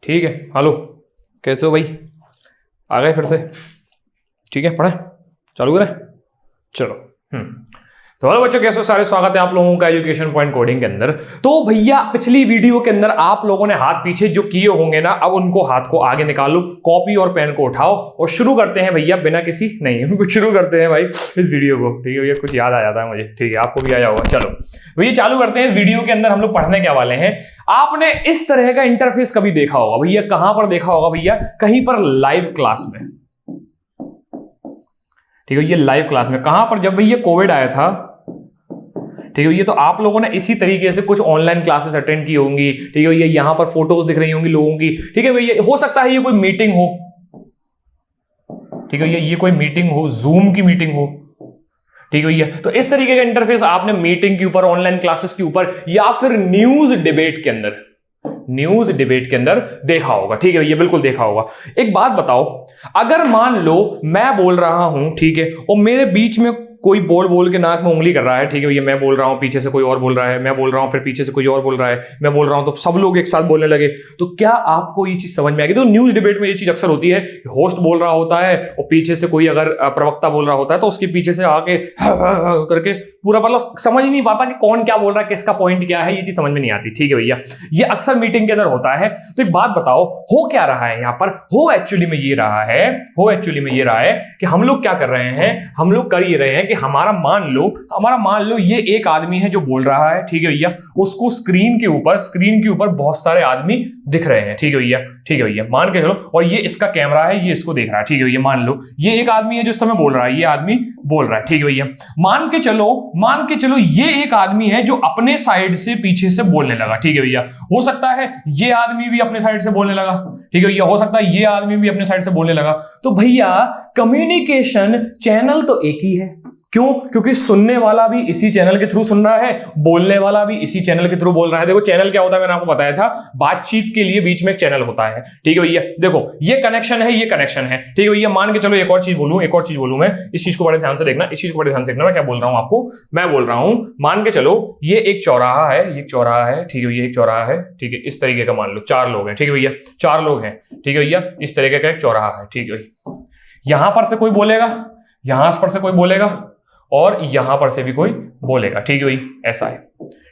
ठीक है। हेलो, कैसे हो भाई? आ गए फिर से? ठीक है, पढ़े चालू करें? चलो। तो हेलो बच्चों, कैसे हो सारे? स्वागत है आप लोगों का एजुकेशन पॉइंट कोडिंग के अंदर। तो भैया पिछली वीडियो के अंदर आप लोगों ने हाथ पीछे जो किए होंगे ना, अब उनको हाथ को आगे निकालो, कॉपी और पेन को उठाओ और शुरू करते हैं भैया बिना किसी नहीं शुरू करते हैं भाई इस वीडियो को। ठीक है भैया, कुछ याद आ जाता है मुझे, ठीक है आपको भी आया होगा। चलो भैया चालू करते हैं। वीडियो के अंदर हम लोग पढ़ने क्या वाले हैं। आपने इस तरह का इंटरफेस कभी देखा होगा भैया? कहां पर देखा होगा भैया? कहीं पर लाइव क्लास में। ठीक है, ये लाइव क्लास में कहां पर? जब भैया कोविड आया था, ठीक है भैया, तो आप लोगों ने इसी तरीके से कुछ ऑनलाइन क्लासेस अटेंड की होंगी। ठीक है भैया, यहां पर फोटोज दिख रही होंगी लोगों की। ठीक है भैया, हो सकता है ये कोई मीटिंग हो। ठीक है भैया, ये कोई मीटिंग हो, जूम की मीटिंग हो। ठीक है भैया, तो इस तरीके का इंटरफेस आपने मीटिंग के ऊपर, ऑनलाइन क्लासेस के ऊपर, या फिर न्यूज डिबेट के अंदर देखा होगा। ठीक है भैया, बिल्कुल देखा होगा। एक बात बताओ, अगर मान लो मैं बोल रहा हूं, ठीक है, और मेरे बीच में कोई बोल के नाक में उंगली कर रहा है। ठीक है भैया, मैं बोल रहा हूं, पीछे से कोई और बोल रहा है, मैं बोल रहा हूं, फिर पीछे से कोई और बोल रहा है, मैं बोल रहा हूं, तो सब लोग एक साथ बोलने लगे, तो क्या आपको ये चीज समझ में आएगी? तो न्यूज डिबेट में ये चीज अक्सर होती है, होस्ट बोल रहा होता है और पीछे से कोई अगर प्रवक्ता बोल रहा होता है तो उसके पीछे से आके करके पूरा मतलब समझ ही नहीं पाता कि कौन क्या बोल रहा है, किसका पॉइंट क्या है, ये चीज समझ में नहीं आती। ठीक है भैया, ये अक्सर मीटिंग के अंदर होता है। तो एक बात बताओ, हो क्या रहा है यहां पर? हो एक्चुअली में ये रहा है कि हम लोग क्या कर रहे हैं, हम लोग कर ये रहे हैं कि हमारा मान लो ये एक आदमी है जो बोल रहा है। ठीक है भैया, उसको स्क्रीन के ऊपर बहुत सारे आदमी दिख रहे हैं। ठीक है भैया, मान के चलो, और ये इसका कैमरा है, ये इसको देख रहा है। ठीक है भैया, मान लो ये एक आदमी है जो इस समय बोल रहा है, ये आदमी बोल रहा है। ठीक है भैया, मान के चलो ये एक आदमी है जो अपने साइड से पीछे से बोलने लगा। ठीक है भैया, हो सकता है ये आदमी भी अपने साइड से बोलने लगा। ठीक है भैया, हो सकता है ये आदमी भी अपने साइड से बोलने लगा। तो भैया कम्युनिकेशन चैनल तो एक ही है। क्यों? क्योंकि सुनने वाला भी इसी चैनल के थ्रू सुन रहा है, बोलने वाला भी इसी चैनल के थ्रू बोल रहा है। देखो चैनल क्या होता है, मैंने आपको बताया था, बातचीत के लिए बीच में एक चैनल होता है। ठीक है भैया, देखो ये कनेक्शन है, ये कनेक्शन है। ठीक है भैया, मान के चलो एक और चीज बोलूं मैं, इस चीज को बड़े ध्यान से देखना, मैं क्या बोल रहा हूं आपको, मैं बोल रहा हूं, मान के चलो ये एक चौराहा है, ठीक है भैया, एक चौराहा है। ठीक है, इस तरीके का मान लो 4 लोग हैं। ठीक है भैया, 4 लोग हैं। ठीक है भैया, इस तरीके का एक चौराहा है। ठीक है भैया, यहां पर से कोई बोलेगा, यहां पर से कोई बोलेगा, और यहां पर से भी कोई बोलेगा। ठीक है भाई, ऐसा है।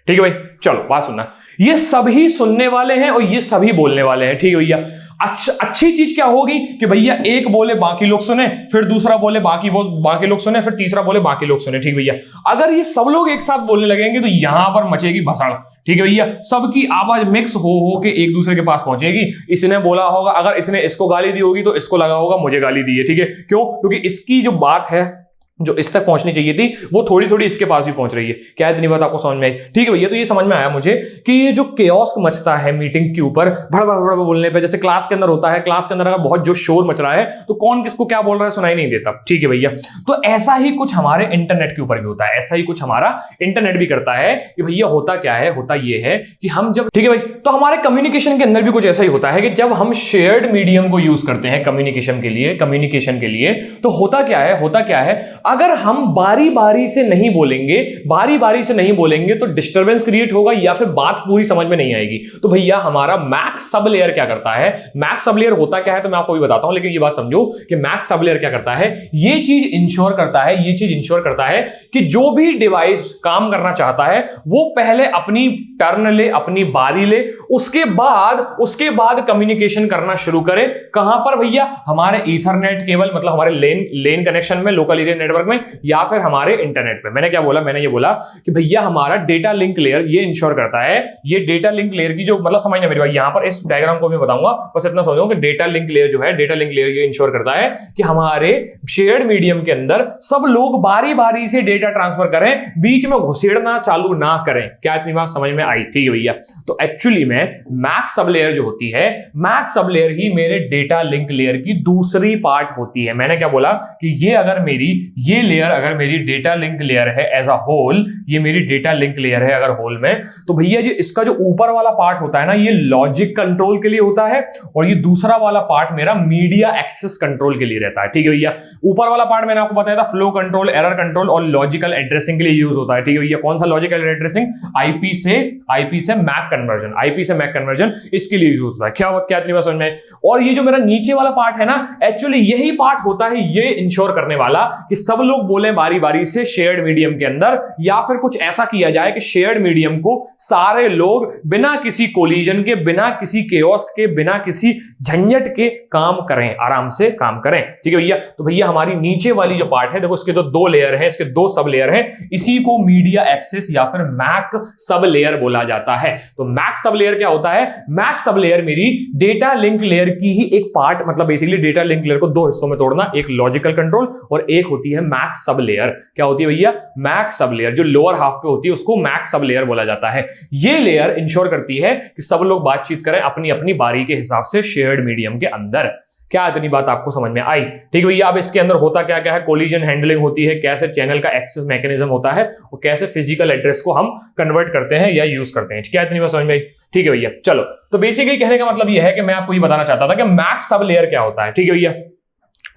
ठीक है भाई, चलो बात सुनना, ये सभी सुनने वाले हैं और ये सभी बोलने वाले हैं। ठीक है भैया, अच्छी चीज क्या होगी कि भैया एक बोले बाकी लोग सुने, फिर दूसरा बोले बाकी लोग सुने, फिर तीसरा बोले बाकी लोग सुने। ठीक भैया, अगर ये सब लोग एक साथ बोलने लगेंगे तो यहां पर मचेगी भसड़। ठीक है भैया, सबकी आवाज मिक्स हो के एक दूसरे के पास पहुंचेगी। इसने बोला होगा, अगर इसने इसको गाली दी होगी तो इसको लगा होगा मुझे गाली दी है। ठीक है, क्यों? क्योंकि इसकी जो बात है जो इस तक पहुंचनी चाहिए थी वो थोड़ी थोड़ी इसके पास भी पहुंच रही है। क्या इतनी बात आपको समझ में आई? ठीक है भैया, तो ये समझ में आया मुझे कि ये जो केओस मचता है मीटिंग के ऊपर भड़ बोलने पे, जैसे क्लास के अंदर होता है, क्लास के अंदर अगर बहुत जो शोर मच रहा है तो कौन किसको क्या बोल रहा है सुनाई नहीं देता। ठीक है भैया, तो ऐसा ही कुछ हमारे इंटरनेट के ऊपर भी होता है, ऐसा ही कुछ हमारा इंटरनेट भी करता है कि भैया होता क्या है, होता ये है कि हम जब, ठीक है भाई, तो हमारे कम्युनिकेशन के अंदर भी कुछ ऐसा ही होता है कि जब हम शेयर्ड मीडियम को यूज करते हैं कम्युनिकेशन के लिए, तो होता क्या है, अगर हम बारी बारी से नहीं बोलेंगे तो डिस्टरबेंस क्रिएट होगा या फिर बात पूरी समझ में नहीं आएगी। तो भैया हमारा मैक्स सब लेयर क्या करता है, मैक्स सब लेयर होता क्या है तो मैं आपको भी बताता हूं, लेकिन ये बात समझो कि मैक्स सब लेयर क्या करता है, ये चीज इंश्योर करता है कि जो भी डिवाइस काम करना चाहता है वो पहले अपनी टर्न ले, अपनी बारी ले, उसके बाद कम्युनिकेशन करना शुरू करे। कहां पर भैया? हमारे ईथरनेट केबल, मतलब हमारे लेन कनेक्शन में, लोकल एरिया नेटवर्क में, या फिर हमारे इंटरनेट पे। मैंने ये बोला कि भैया हमारा डेटा लिंक लेयर ये इंश्योर करता है, ये डेटा लिंक लेयर की जो, मतलब समझना मेरी भाई, यहां पर इस डायग्राम को मैं बताऊंगा, बस इतना समझो कि डेटा लिंक लेयर ये इंश्योर करता है कि हमारे शेयर्ड मीडियम के अंदर सब लोग बारी बारी से डेटा ट्रांसफर करें, बीच में घुसेड़ना चालू ना करें। क्या इतनी बात समझ में आई? ठीक है भैया, तो एक्चुअली में मैक्स सब लेयर जो होती है, मैक्स सब लेयर ही मेरे डेटा लिंक लेयर की दूसरी पार्ट होती है। मैंने क्या बोला कि ये अगर मेरी डेटा लिंक लेयर है एज अ होल, ये मेरी डेटा लिंक लेयर है अगर होल में, तो भैया जी इसका जो ऊपर वाला पार्ट होता है ना, ये लॉजिक कंट्रोल के लिए होता है, और ये दूसरा वाला पार्ट मेरा मीडिया एक्सेस कंट्रोल के लिए रहता है। ठीक है भैया, ऊपर वाला पार्ट मैंने आपको बताया था फ्लो कंट्रोल, एरर कंट्रोल और लॉजिकल एड्रेसिंग के लिए यूज होता है। ठीक है भैया, कौन सा लॉजिकल एड्रेसिंग? आईपी से मैक से मैक कन्वर्जन इसके लिए यूज होता है। क्या इतनी बात समझ में? और ये जो मेरा नीचे वाला पार्ट है ना, एक्चुअली यही पार्ट होता है ये इंश्योर करने वाला कि सब लोग बोले बारी बारी से शेयर्ड मीडियम के अंदर, या फिर कुछ ऐसा किया जाए कि शेयर्ड मीडियम को सारे लोग बिना किसी कोलिजन के, बिना किसी केओस के, बिना किसी झंझट के काम करें, आराम से काम करें। ठीक है भैया? तो भैया हमारी नीचे वाली जो पार्ट है, देखो इसके तो दो लेयर है, इसके दो सब लेयर है, इसी को मीडिया एक्सेस या फिर मैक सब लेयर बोला जाता है। तो मैक सब लेयर क्या होता है? मैक सब लेयर मेरी डेटा लिंक लेयर की ही एक पार्ट, मतलब बेसिकली डेटा लिंक लेयर को दो हिस्सों में तोड़ना, एक लॉजिकल कंट्रोल और एक होती है मैक सब लेयर। क्या होती है भैया? Mac sub layer. जो लोअर हाफ पे होती है उसको मैक सब लेयर बोला जाता है। ये लेयर इंश्योर करती है कि सब लोग बातचीत करें अपनी अपनी बारी के हिसाब से शेयर्ड मीडियम के अंदर। क्या इतनी बात आपको समझ में आई? ठीक है भैया? अब इसके अंदर होता क्या क्या है? कोलिजन हैंडलिंग होती है, कैसे चैनल का एक्सेस मैकेनिज्म होता है और कैसे फिजिकल एड्रेस को हम कन्वर्ट करते हैं या यूज करते हैं। क्या इतनी बात समझ में आई? ठीक है भैया? चलो, तो बेसिकली कहने का मतलब यह है कि मैं आपको ये बताना चाहता था कि मैक सब लेयर क्या होता है। ठीक है भैया?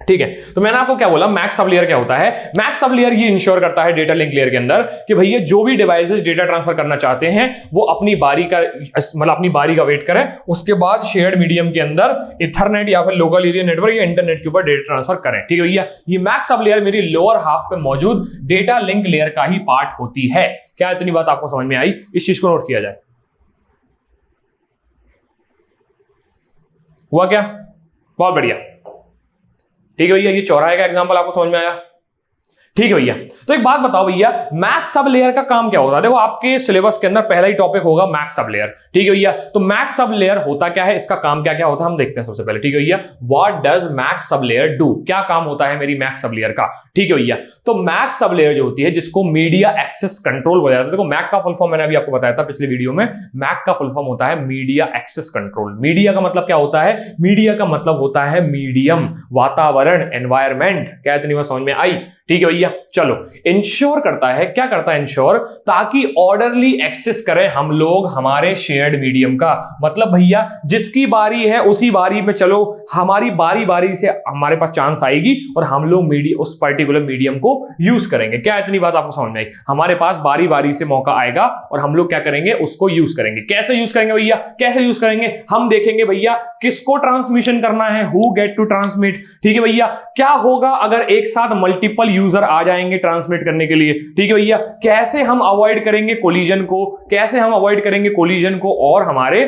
ठीक है, तो मैंने आपको क्या बोला, मैक सब लेयर क्या होता है? मैक सब लेयर ये इंश्योर करता है डेटा लिंक लेयर के अंदर कि भैया जो भी डिवाइसेस डेटा ट्रांसफर करना चाहते हैं वो अपनी बारी का, मतलब अपनी बारी का वेट करें, उसके बाद शेयर्ड मीडियम के अंदर इथरनेट या फिर लोकल एरिया नेटवर्क या इंटरनेट के ऊपर डेटा ट्रांसफर करें। ठीक है भैया? ये मैक सब लेयर मेरी लोअर हाफ पे मौजूद डेटा लिंक लेयर का ही पार्ट होती है। क्या इतनी बात आपको समझ में आई? इस चीज को नोट किया जाए। हुआ क्या? बहुत बढ़िया। ठीक है भैया? ये चौराहे का एग्जांपल आपको समझ में आया? ठीक है भैया? तो एक बात बताओ भैया, मैक सब लेयर का काम क्या होता है? देखो आपके सिलेबस के अंदर पहला ही टॉपिक होगा मैक सब लेयर। ठीक है भैया? तो मैक सब लेयर होता क्या है, इसका काम क्या क्या होता है हम देखते हैं सबसे पहले। ठीक है भैया? What does MAC sublayer do? क्या काम होता है मेरी मैक सब लेयर का? ठीक है भैया? तो मैक सब लेयर जो होती है जिसको मीडिया एक्सेस कंट्रोल बोला जाता है। देखो मैक का फुल फॉर्म मैंने अभी आपको बताया था पिछले वीडियो में, मैक का फुल फॉर्म होता है मीडिया एक्सेस कंट्रोल। मीडिया का मतलब क्या होता है? मीडिया का मतलब होता है मीडियम, वातावरण, एनवायरमेंट। क्या इतनी बात समझ में आई? ठीक है भैया? चलो, इंश्योर करता है, क्या करता है इंश्योर? ताकि ऑर्डरली एक्सेस करें हम लोग हमारे शेयर्ड मीडियम का। मतलब भैया जिसकी बारी है उसी बारी में, चलो हमारी बारी बारी से हमारे पास चांस आएगी और हम लोग उस पर्टिकुलर मीडियम को यूज करेंगे। क्या इतनी बात आपको समझ में आई? हमारे पास बारी बारी से मौका आएगा और हम लोग क्या करेंगे? उसको यूज करेंगे। कैसे यूज करेंगे भैया? कैसे यूज करेंगे? हम देखेंगे भैया किसको ट्रांसमिशन करना है, हु गेट टू ट्रांसमिट। ठीक है भैया? क्या होगा अगर एक साथ मल्टीपल यूजर आ जाएंगे ट्रांसमिट करने के लिए? ठीक है भैया? कैसे हम अवॉइड करेंगे कोलिजन को, कैसे हम अवॉइड करेंगे कोलिजन को और हमारे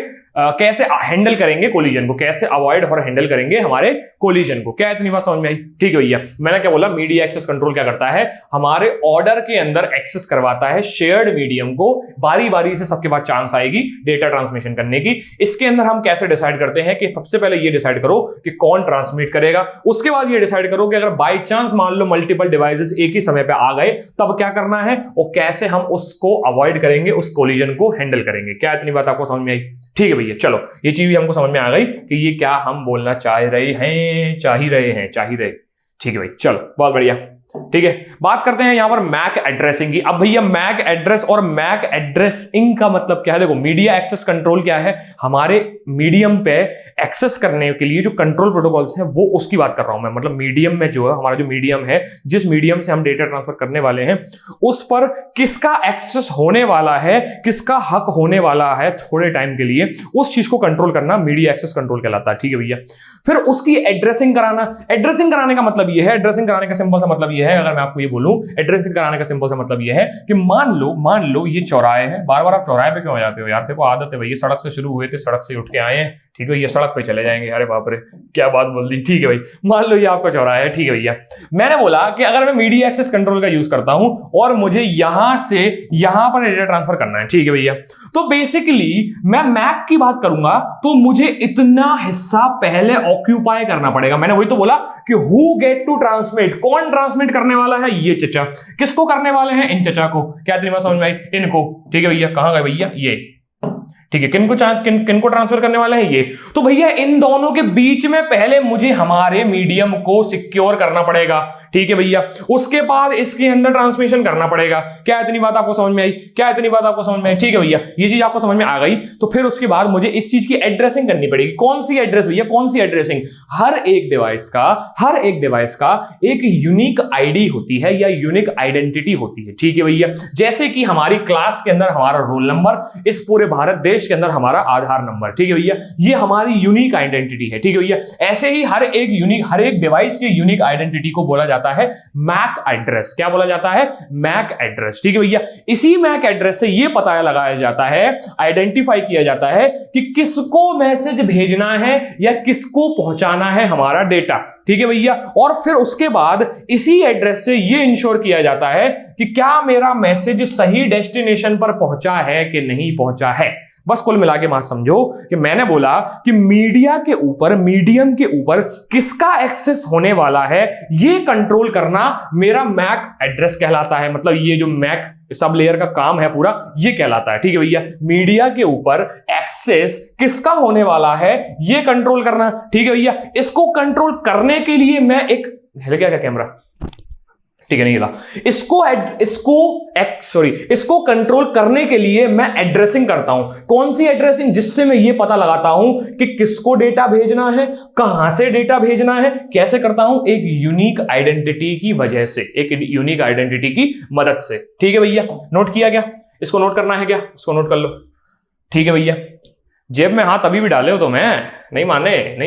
कैसे हैंडल करेंगे कोलिजन को, कैसे अवॉइड और हैंडल करेंगे हमारे कोलिजन को। क्या इतनी बात समझ में आई? ठीक है भैया? मैंने क्या बोला, मीडिया एक्सेस कंट्रोल क्या करता है? हमारे ऑर्डर के अंदर एक्सेस करवाता है शेयर्ड मीडियम को, बारी बारी से सबके पास चांस आएगी डेटा ट्रांसमिशन करने की। इसके अंदर हम कैसे डिसाइड करते हैं कि सबसे पहले ये डिसाइड करो कि कौन ट्रांसमिट करेगा, उसके बाद ये डिसाइड करो कि अगर बाई चांस मान लो मल्टीपल डिवाइसेस एक ही समय पे आ गए तब क्या करना है और कैसे हम उसको अवॉइड करेंगे, उस कोलिजन को हैंडल करेंगे। क्या इतनी बात आपको समझ में आई? ठीक है भैया? चलो, ये चीज भी हमको समझ में आ गई कि ये क्या हम बोलना चाह रहे हैं, चाह ही रहे। ठीक है भाई? चलो, बहुत बढ़िया। ठीक है, बात करते हैं यहां पर मैक एड्रेसिंग की। अब भैया मैक एड्रेस और मैक एड्रेसिंग का मतलब क्या है? देखो मीडिया एक्सेस कंट्रोल क्या है? हमारे मीडियम पे एक्सेस करने के लिए जो कंट्रोल प्रोटोकॉल्स हैं वो उसकी बात कर रहा हूं मैं। मतलब मीडियम में जो है हमारा जो मीडियम है, जिस मीडियम से हम डेटा ट्रांसफर करने वाले हैं उस पर किसका एक्सेस होने वाला है, किसका हक होने वाला है थोड़े टाइम के लिए, उस चीज को कंट्रोल करना मीडिया एक्सेस कंट्रोल कहलाता है। ठीक है भैया? फिर उसकी एड्रेसिंग कराना। एड्रेसिंग कराने का मतलब यह है, एड्रेसिंग कराने का सिंपल सा मतलब यह है, अगर मैं आपको ये बोलूं एड्रेसिंग कराने का सिंपल सा मतलब यह है कि मान लो ये चौराहे है। बार बार आप चौराहे पे क्यों आ जाते हो यार? देखो आदत है भैया, सड़क से शुरू हुए थे, सड़क से उठ के आए हैं। ठीक है, ये सड़क पे चले जाएंगे। अरे बाप रे, क्या बात बोल दी। ठीक है भाई, मान लो ये आपका चौराहा है। ठीक है भैया? मैंने बोला कि अगर मैं मीडिया एक्सेस कंट्रोल का यूज करता हूं और मुझे यहां से यहां पर डेटा ट्रांसफर करना है, ठीक है भैया, तो बेसिकली मैं मैक की बात करूंगा तो मुझे इतना हिस्सा पहले ऑक्यूपाई करना पड़ेगा। मैंने वही तो बोला कि हु गेट टू ट्रांसमिट, कौन ट्रांसमिट करने वाला है? ये चचा। किसको करने वाले हैं? इन चचा को। क्या इतनी बात समझ में आई? इनको। ठीक है भैया? कहां गए भैया? ये। ठीक है, किनको ट्रांसफर करने वाला है? ये। तो भैया इन दोनों के बीच में पहले मुझे हमारे मीडियम को सिक्योर करना पड़ेगा। ठीक है भैया। उसके बाद इसके अंदर ट्रांसमिशन करना पड़ेगा। क्या इतनी बात आपको समझ में आई? क्या इतनी बात आपको समझ में आई? ठीक है भैया, ये चीज आपको समझ में आ गई। तो फिर उसके बाद मुझे इस चीज की एड्रेसिंग करनी पड़ेगी। कौन सी एड्रेस भैया? कौन सी एड्रेसिंग? हर एक डिवाइस का एक यूनिक आईडी होती है या यूनिक आइडेंटिटी होती है। ठीक है भैया, जैसे कि हमारी क्लास के अंदर हमारा रोल नंबर, इस पूरे भारत देश के अंदर हमारा आधार नंबर। ठीक है भैया, ये हमारी यूनिक आइडेंटिटी है। ठीक है भैया, ऐसे ही हर एक डिवाइस की यूनिक आइडेंटिटी को बोला जाता है मैक एड्रेस। क्या बोला जाता है? MAC address. ठीक है भैया, इसी मैक एड्रेस से यह पता लगाया जाता है, आइडेंटिफाई किया जाता है कि किसको मैसेज भेजना है या किसको पहुंचाना है हमारा डेटा। ठीक है भैया, और फिर उसके बाद इसी एड्रेस से यह इंश्योर किया जाता है कि क्या मेरा मैसेज सही डेस्टिनेशन पर पहुंचा है कि नहीं पहुंचा है। बस कुल मिला के बात समझो कि मैंने बोला कि मीडियम के ऊपर किसका एक्सेस होने वाला है, ये कंट्रोल करना मेरा मैक एड्रेस कहलाता है। मतलब ये जो मैक सब लेयर का काम है पूरा, ये कहलाता है। ठीक है भैया, मीडिया के ऊपर एक्सेस किसका होने वाला है ये कंट्रोल करना। ठीक है भैया, इसको कंट्रोल करने के लिए मैं एक क्या कैमरा, ठीक है नहीं हिला, इसको कंट्रोल करने के लिए मैं एड्रेसिंग करता हूं। कौन सी एड्रेसिंग? जिससे मैं ये पता लगाता हूं कि किसको डेटा भेजना है, कहां से डेटा भेजना है। कैसे करता हूं? एक यूनिक आइडेंटिटी की वजह से, एक यूनिक आइडेंटिटी की मदद से। ठीक है भैया, नोट किया क्या? इसको नोट करना है क्या? इसको नोट कर लो। ठीक है भैया, जेब में हाथ अभी भी डाले हो तो मैं नहीं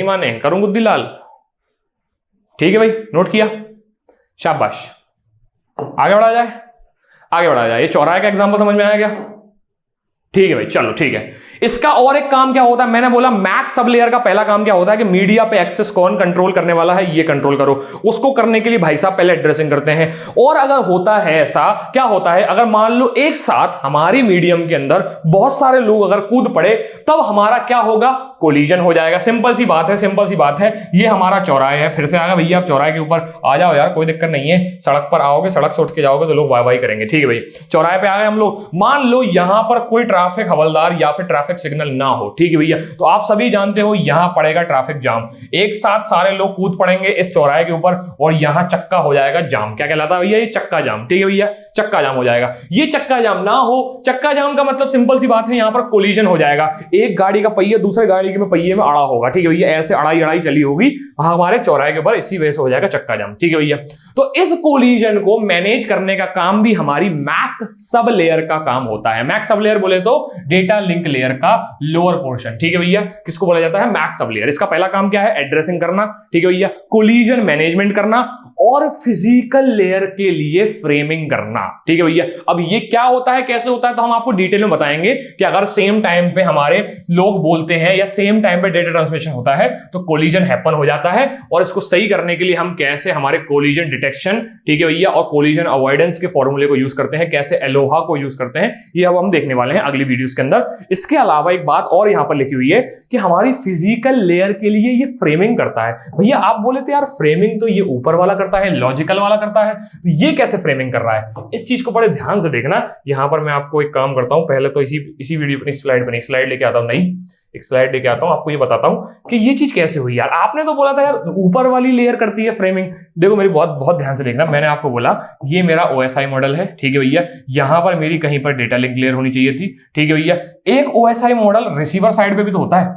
माने करूं गुद्दी लाल। ठीक है भाई, नोट किया, शाबाश। आगे बढ़ा जाए। ये चौराहे का एग्जांपल समझ में आया क्या? ठीक है भाई, चलो ठीक है। इसका और एक काम क्या होता है? मैंने बोला मैक सब लेयर का पहला काम क्या होता है कि मीडिया पे एक्सेस कौन कंट्रोल करने वाला है ये कंट्रोल करो। उसको करने के लिए भाई साहब पहले एड्रेसिंग करते हैं। और अगर होता है ऐसा, क्या होता है, अगर मान लो एक साथ हमारी मीडियम के अंदर बहुत सारे लोग अगर कूद पड़े, तब हमारा क्या होगा? कोलिजन हो जाएगा। सिंपल सी बात है। ये हमारा चौराहे है। फिर से आएगा भैया, आप चौराहे के ऊपर आ जाओ यार, कोई दिक्कत नहीं है। सड़क पर आओगे, सड़क से उठ के जाओगे तो लोग वाह वाह करेंगे। ठीक है भाई, चौराहे पे आ गए हम लोग। मान लो यहां पर कोई ट्रैफिक हवलदार या फिर ट्रैफिक सिग्नल ना हो। ठीक है भैया, तो आप सभी जानते हो यहां पड़ेगा ट्रैफिक जाम। एक साथ सारे लोग कूद पड़ेंगे इस चौराहे के ऊपर और यहां चक्का हो जाएगा जाम। क्या कहलाता है भैया? ये चक्का जाम। ठीक है भैया, चक्का जाम हो जाएगा। ये चक्का जाम ना हो, चक्का जाम का मतलब सिंपल सी बात है, यहां पर कोलिजन हो जाएगा। एक गाड़ी का पहिया दूसरे गाड़ी के पहिए में अड़ा होगा। ठीक है भैया, ऐसे अड़ाई चली होगी हमारे चौराहे के ऊपर, इसी वजह से हो जाएगा चक्का जाम। ठीक है भैया, तो इस कोलिजन को मैनेज करने का काम भी हमारी मैक सब लेयर का काम होता है। मैक सब लेयर बोले तो डेटा लिंक लेयर का लोअर पोर्शन। ठीक है भैया, किसको बोला जाता है? MAC sub layer. इसका पहला काम क्या है? एड्रेसिंग करना। ठीक है भैया, कोलिजन मैनेजमेंट करना और फिजिकल लेयर के लिए फ्रेमिंग करना। ठीक है भैया, अब ये क्या होता है, कैसे होता है, तो हम आपको डिटेल में बताएंगे कि अगर सेम टाइम पे हमारे लोग बोलते हैं या सेम टाइम पे डेटा ट्रांसमिशन होता है तो कोलिजन हैपन हो जाता है। और इसको सही करने के लिए हम कैसे हमारे कोलिजन डिटेक्शन, ठीक है भैया, और कोलिजन अवॉइडेंस के फॉर्मूले को यूज करते हैं, कैसे एलोहा को यूज करते हैं, ये अब हम देखने वाले हैं अगली वीडियोस के अंदर। इसके अलावा एक बात और यहां पर लिखी हुई है कि हमारी फिजिकल लेयर के लिए ये फ्रेमिंग करता है। भैया आप बोले थे यार फ्रेमिंग तो ये ऊपर वाला करता है, लॉजिकल वाला करता है, तो ये कैसे फ्रेमिंग कर रहा है? इस चीज को बड़े ध्यान से देखना। यहां पर मैं आपको एक काम करता हूं, पहले तो इसी वीडियो पर स्लाइड लेके आता हूं, एक स्लाइड लेके आता हूं, आपको ये बताता हूं कि ये चीज कैसे हुई। यार आपने तो बोला था यार ऊपर वाली लेयर करती है फ्रेमिंग। देखो मेरी बहुत ध्यान से देखना, मैंने आपको बोला ये मेरा OSI मॉडल है। ठीक है भैया, यहां पर मेरी कहीं पर डेटा लिंक लेयर होनी चाहिए थी। ठीक है भैया, एक OSI मॉडल रिसीवर साइड पे भी तो होता है,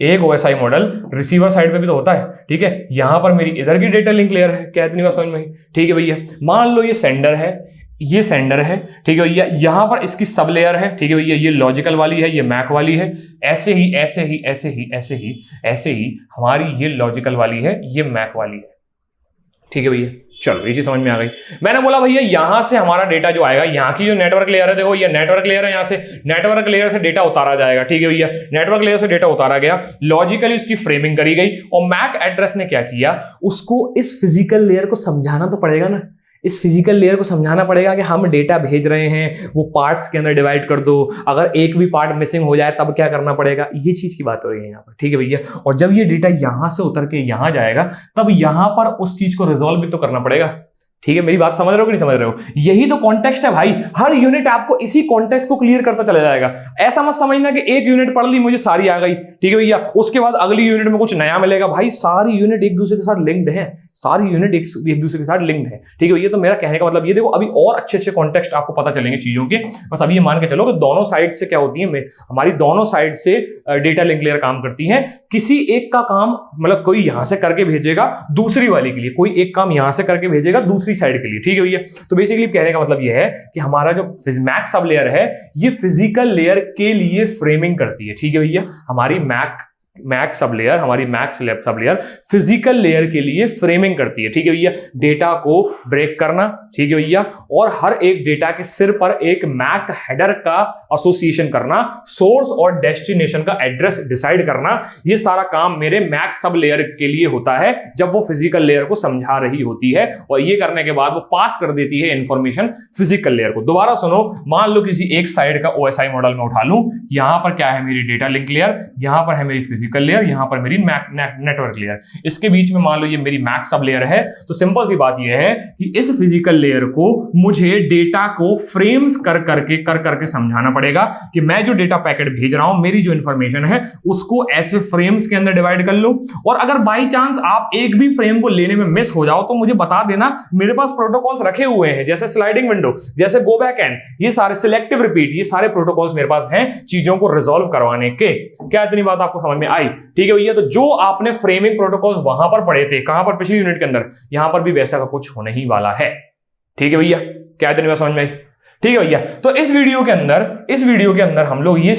एक OSI मॉडल रिसीवर साइड पे भी तो होता है। ठीक है, यहां पर मेरी इधर की डेटा लिंक लेयर है। क्या इतनी बात समझ में? ठीक है भैया, मान लो ये सेंडर है, ये सेंडर है। ठीक है भैया, यहां पर इसकी सब लेयर है। ठीक है भैया, ये लॉजिकल वाली है, ये मैक वाली है। ऐसे ही हमारी ये लॉजिकल वाली है, ये मैक वाली है। ठीक है भैया, चलो ये चीज समझ में आ गई। मैंने बोला भैया यहां से हमारा डेटा जो आएगा, यहां की जो नेटवर्क लेयर है, देखो ये नेटवर्क लेयर है, यहां से नेटवर्क लेयर से डेटा उतारा जाएगा। ठीक है भैया, नेटवर्क लेयर से डेटा उतारा गया, लॉजिकली उसकी फ्रेमिंग करी गई, और मैक एड्रेस ने क्या किया, उसको इस फिजिकल लेयर को समझाना तो पड़ेगा ना, इस फिजिकल लेयर को समझाना पड़ेगा कि हम डेटा भेज रहे हैं, वो पार्ट्स के अंदर डिवाइड कर दो, अगर एक भी पार्ट मिसिंग हो जाए तब क्या करना पड़ेगा, ये चीज की बात हो रही है यहाँ पर। ठीक है भैया, और जब ये डेटा यहां से उतर के यहां जाएगा तब यहां पर उस चीज को रिजॉल्व भी तो करना पड़ेगा। ठीक है, मेरी बात समझ रहे हो कि नहीं समझ रहे हो? यही तो कॉन्टेक्स्ट है भाई, हर यूनिट आपको इसी कॉन्टेक्स्ट को क्लियर करता चला जाएगा। ऐसा मत समझना कि एक यूनिट पढ़ ली मुझे सारी आ गई, ठीक है भैया, उसके बाद अगली यूनिट में कुछ नया मिलेगा। भाई सारी यूनिट एक दूसरे के साथ लिंक्ड है, सारी यूनिट एक दूसरे के साथ लिंक्ड है, ठीक है भैया। तो मेरा कहने का मतलब ये देखो, अभी और अच्छे अच्छे कॉन्टेक्स्ट आपको पता चलेंगे चीजों के। बस अभी ये मान के चलो कि दोनों साइड से क्या होती है, हमारी दोनों साइड से डेटा लिंक लेयर काम करती है। किसी एक का काम मतलब कोई यहां से करके भेजेगा दूसरी वाली के लिए, कोई एक काम यहां से करके भेजेगा दूसरी साइड के लिए, ठीक है भैया। तो बेसिकली कहने का मतलब यह है कि हमारा जो मैक सब लेयर है ये फिजिकल लेयर के लिए फ्रेमिंग करती है, ठीक है भैया। हमारी मैक सब लेयर, हमारी Mac sub layer physical layer के लिए फ्रेमिंग करती है, ठीक है भैया। डेटा को ब्रेक करना, ठीक है भैया, और हर एक डेटा के सिर पर एक मैक हेडर का एसोसिएशन करना, सोर्स और डेस्टिनेशन का एड्रेस डिसाइड करना, ये सारा काम मेरे मैक सब लेयर के लिए होता है जब वो फिजिकल लेयर को समझा रही होती है। और ये करने के बाद वो पास कर देती है इंफॉर्मेशन फिजिकल लेयर को। दोबारा सुनो, मान लो किसी एक साइड का ओएसआई मॉडल में उठा लूं, यहां पर क्या है, मेरी डेटा लिंक लेयर, यहां पर है मेरी फिजिकल लेयर, यहां पर मेरी नेटवर्क लेयर, इसके बीच में मान लो ये मेरी मैक सब लेयर है। तो सिंपल सी बात ये है कि इस फिजिकल लेयर को मुझे डेटा को फ्रेम्स कर करके समझाना पड़ेगा कि मैं जो डेटा पैकेट भेज रहा हूं, मेरी जो इंफॉर्मेशन है उसको ऐसे फ्रेम्स के अंदर डिवाइड कर लो। और अगर बाई चांस आप एक भी फ्रेम को लेने में मिस हो जाओ तो मुझे बता देना, मेरे पास प्रोटोकॉल्स रखे हुए हैं, जैसे स्लाइडिंग विंडो, जैसे गो बैक एंड, ये सारे सिलेक्टिव रिपीट, ये सारे प्रोटोकॉल्स मेरे पास हैं चीजों को रिजॉल्व करवाने के। क्या इतनी बात आपको समझ में आई? ठीक है भैया। तो जो आपने फ्रेमिंग प्रोटोकॉल्स वहां पर पढ़े थे, कहां पर, पिछली यूनिट के अंदर, यहां पर भी वैसा का कुछ होने ही वाला है, ठीक है भैया। क्या इतनी बात समझ में आई? ठीक है भैया। तो इस वीडियो के अंदर हम लोग ये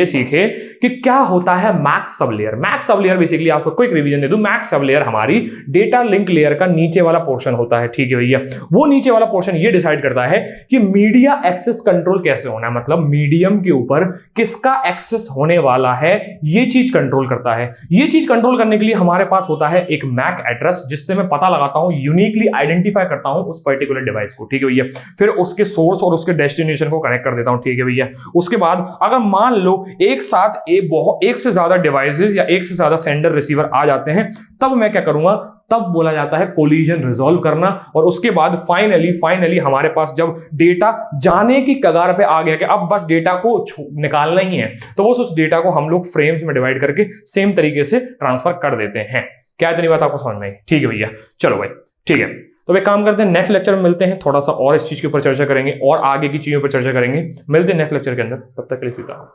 सीखे कि क्या होता है MAC sublayer. MAC sublayer basically आपको क्विक रिवीजन दे दूं, मैक सब लेयर हमारी डेटा लिंक लेयर का नीचे वाला पोर्शन होता है, ठीक है भैया। वो नीचे वाला पोर्शन ये डिसाइड करता है कि मीडिया एक्सेस कंट्रोल कैसे होना है, मतलब मीडियम के ऊपर किसका एक्सेस होने वाला है, ये चीज कंट्रोल करता है। ये चीज कंट्रोल करने के लिए हमारे पास होता है एक मैक एड्रेस, जिससे मैं पता लगाता हूं, यूनिकली आइडेंटिफाई करता हूं उस पर्टिकुलर डिवाइस को, ठीक है भैया। फिर उसके सोर्स और उसके डेस्टिनेशन को कनेक्ट कर देता हूं, ठीक है भैया। उसके बाद अगर मान लो एक साथ एक से ज्यादा डिवाइसेस या एक से ज्यादा सेंडर रिसीवर आ जाते हैं, तब मैं क्या करूंगा, तब बोला जाता है कोलिजन रिजॉल्व करना। और उसके बाद फाइनली हमारे पास जब डेटा जाने की कगार पे आ गया कि अब बस डेटा को निकालना ही है, तो वो उस डेटा को हम लोग फ्रेम्स में डिवाइड करके सेम तरीके से ट्रांसफर कर देते हैं। क्या इतनी बात आपको समझ में आई? ठीक है भैया, चलो भाई, ठीक है। तो एक काम करते हैं, नेक्स्ट लेक्चर में मिलते हैं, थोड़ा सा और इस चीज के ऊपर चर्चा करेंगे और आगे की चीजों पर चर्चा करेंगे। मिलते हैं नेक्स्ट लेक्चर के अंदर, तब तक के लिए सीता हूं।